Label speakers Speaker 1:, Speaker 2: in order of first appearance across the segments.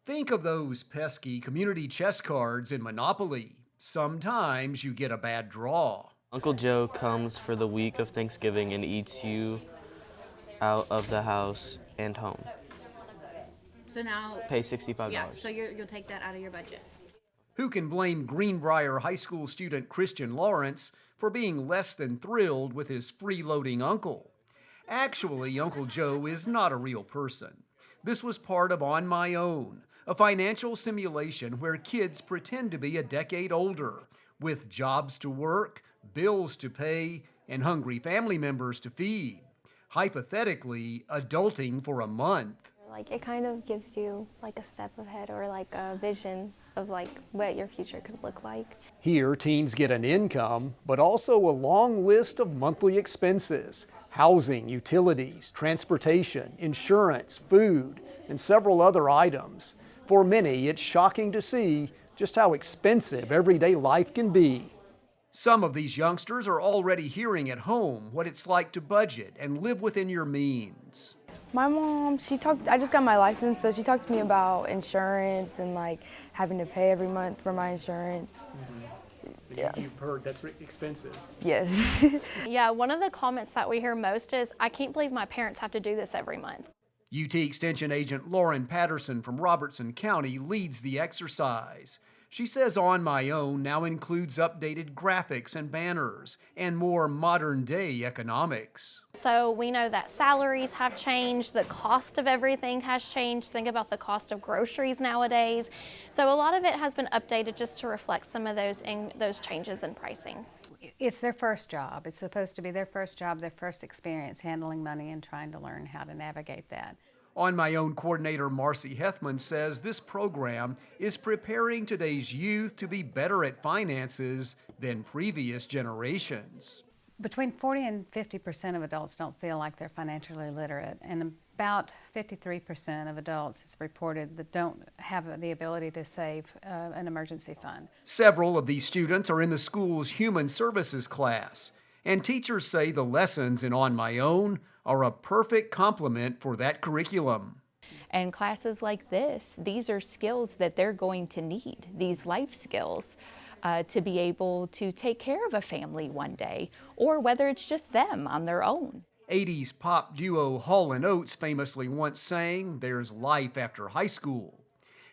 Speaker 1: Think of those pesky community chess cards in Monopoly. Sometimes you get a bad draw.
Speaker 2: Uncle Joe comes for the week of Thanksgiving and eats you out of the house and home.
Speaker 3: So now,
Speaker 2: Pay $65.
Speaker 3: yeah, so you'll take that out of your budget.
Speaker 1: Who can blame Greenbrier High School student Christian Lawrence for being less than thrilled with his freeloading uncle? Actually, Uncle Joe is not a real person. This was part of On My Own, a financial simulation where kids pretend to be a decade older, with jobs to work, bills to pay, and hungry family members to feed. Hypothetically, adulting for a month.
Speaker 4: Like it kind of gives you like a step ahead or like a vision of like what your future could look like.
Speaker 1: Here, teens get an income, but also a long list of monthly expenses: housing, utilities, transportation, insurance, food, and several other items. For many, it's shocking to see just how expensive everyday life can be. Some of these youngsters are already hearing at home what it's like to budget and live within your means.
Speaker 5: My mom, I just got my license, so she talked to me about insurance and like having to pay every month for my insurance. Yeah.
Speaker 1: You've heard that's expensive.
Speaker 5: Yes.
Speaker 6: Yeah, one of the comments that we hear most is, I can't believe my parents have to do this every month.
Speaker 1: UT Extension Agent Lauren Patterson from Robertson County leads the exercise. She says On My Own now includes updated graphics and banners and more modern-day economics.
Speaker 6: So we know that salaries have changed, the cost of everything has changed. Think about the cost of groceries nowadays. So a lot of it has been updated just to reflect some of those changes in pricing.
Speaker 7: It's their first job. It's supposed to be their first job, their first experience handling money and trying to learn how to navigate that.
Speaker 1: On My Own coordinator Marcy Hethman says this program is preparing today's youth to be better at finances than previous generations.
Speaker 7: Between 40 and 50% of adults don't feel like they're financially literate, and about 53% of adults, it's reported, that don't have the ability to save an emergency fund.
Speaker 1: Several of these students are in the school's human services class, and teachers say the lessons in On My Own are a perfect complement for that curriculum.
Speaker 8: And classes like this, these are skills that they're going to need, these life skills, to be able to take care of a family one day, or whether it's just them on their own.
Speaker 1: 80s pop duo Hall & Oates famously once sang, "There's life after high school."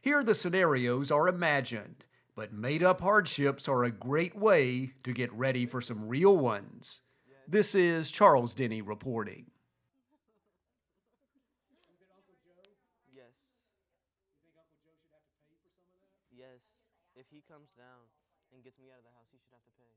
Speaker 1: Here the scenarios are imagined, but made-up hardships are a great way to get ready for some real ones. This is Charles Denny reporting.
Speaker 2: Yes. You think Uncle Joe should have to pay for some of that? Yes. If he comes down and gets me out of the house, he should have to pay.